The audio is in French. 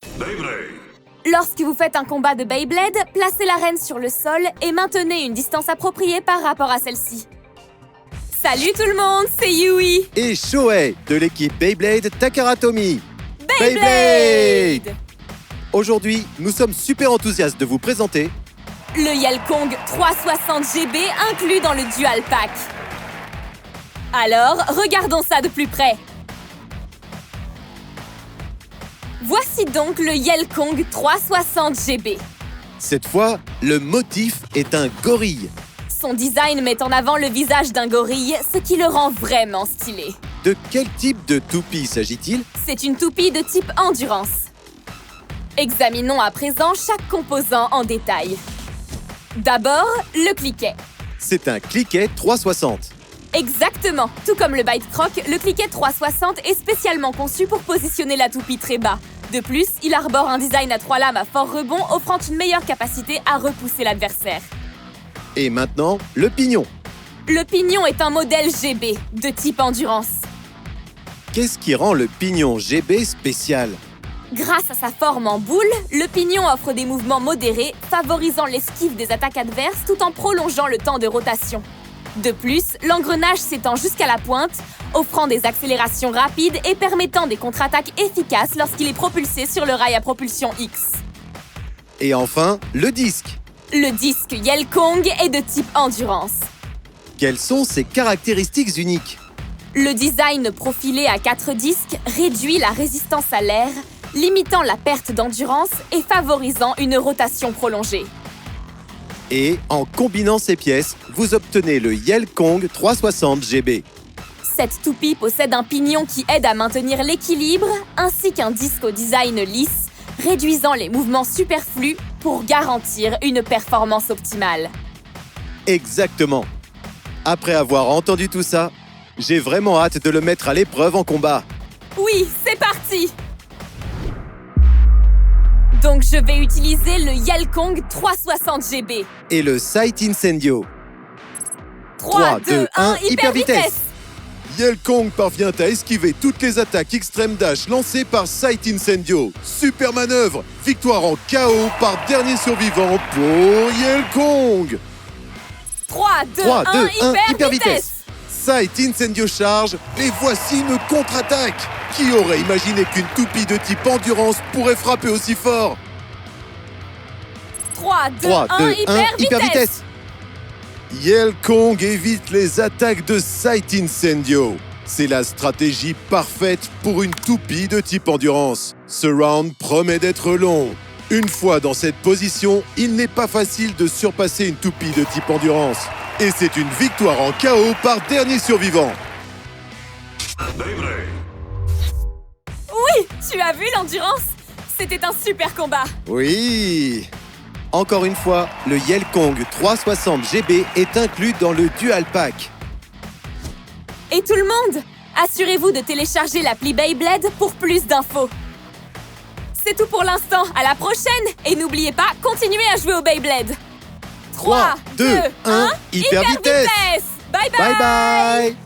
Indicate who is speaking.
Speaker 1: Beyblade.
Speaker 2: Lorsque vous faites un combat de Beyblade, placez l'arène sur le sol et maintenez une distance appropriée par rapport à celle-ci. Salut tout le monde, c'est Yui
Speaker 3: Et Shohei de l'équipe Beyblade Takaratomi.
Speaker 2: Beyblade.
Speaker 3: Aujourd'hui, nous sommes super enthousiastes de vous présenter
Speaker 2: Le Yelkong 360 GB inclus dans le Dual Pack. Alors, regardons ça de plus près. Voici donc le Yelkong 360 GB.
Speaker 3: Cette fois, le motif est un gorille.
Speaker 2: Son design met en avant le visage d'un gorille, ce qui le rend vraiment stylé.
Speaker 3: De quel type de toupie s'agit-il?
Speaker 2: C'est une toupie de type endurance. Examinons à présent chaque composant en détail. D'abord, le cliquet.
Speaker 3: C'est un cliquet 360.
Speaker 2: Exactement. Tout comme le Bite Croc, le cliquet 360 est spécialement conçu pour positionner la toupie très bas. De plus, il arbore un design à 3 lames à fort rebond, offrant une meilleure capacité à repousser l'adversaire.
Speaker 3: Et maintenant, le pignon.
Speaker 2: Le pignon est un modèle GB, de type endurance.
Speaker 3: Qu'est-ce qui rend le pignon GB spécial?
Speaker 2: Grâce à sa forme en boule, le pignon offre des mouvements modérés, favorisant l'esquive des attaques adverses tout en prolongeant le temps de rotation. De plus, l'engrenage s'étend jusqu'à la pointe, offrant des accélérations rapides et permettant des contre-attaques efficaces lorsqu'il est propulsé sur le rail à propulsion X.
Speaker 3: Et enfin, le disque.
Speaker 2: Le disque Yelkong est de type endurance.
Speaker 3: Quelles sont ses caractéristiques uniques?
Speaker 2: Le design profilé à 4 disques réduit la résistance à l'air, limitant la perte d'endurance et favorisant une rotation prolongée.
Speaker 3: Et en combinant ces pièces, vous obtenez le Yelkong 360 GB.
Speaker 2: Cette toupie possède un pignon qui aide à maintenir l'équilibre, ainsi qu'un disque au design lisse, réduisant les mouvements superflus pour garantir une performance optimale.
Speaker 3: Exactement. Après avoir entendu tout ça, j'ai vraiment hâte de le mettre à l'épreuve en combat.
Speaker 2: Oui, c'est parti! Donc je vais utiliser le Yelkong 360 GB.
Speaker 3: Et le Sight Incendio.
Speaker 2: 3, 2, 1, hyper vitesse!
Speaker 4: Yelkong parvient à esquiver toutes les attaques extrême dash lancées par Sight Incendio. Super manœuvre, victoire en KO par dernier survivant pour Yelkong.
Speaker 2: 3, 2,
Speaker 3: 3, 2,
Speaker 2: 1,
Speaker 3: 1,
Speaker 2: hyper vitesse!
Speaker 4: Sight Incendio charge, et voici une contre-attaque. Qui aurait imaginé qu'une toupie de type endurance pourrait frapper aussi fort?
Speaker 2: 3, 2,
Speaker 3: 3,
Speaker 2: 1,
Speaker 3: 2, 1,
Speaker 2: hyper
Speaker 3: hyper
Speaker 2: vitesse!
Speaker 3: vitesse!
Speaker 4: Yelkong évite les attaques de Sight Incendio. C'est la stratégie parfaite pour une toupie de type endurance. Ce round promet d'être long. Une fois dans cette position, il n'est pas facile de surpasser une toupie de type endurance. Et c'est une victoire en KO par dernier survivant.
Speaker 1: Beyblade.
Speaker 2: Oui, tu as vu l'endurance? C'était un super combat!
Speaker 3: Oui! Encore une fois, le Yelkong 360 GB est inclus dans le Dual Pack.
Speaker 2: Et tout le monde, assurez-vous de télécharger l'appli Beyblade pour plus d'infos. C'est tout pour l'instant, à la prochaine! Et n'oubliez pas, continuez à jouer au Beyblade!
Speaker 3: 3, 2, 1, hyper vitesse!
Speaker 2: Bye bye!
Speaker 3: Bye bye!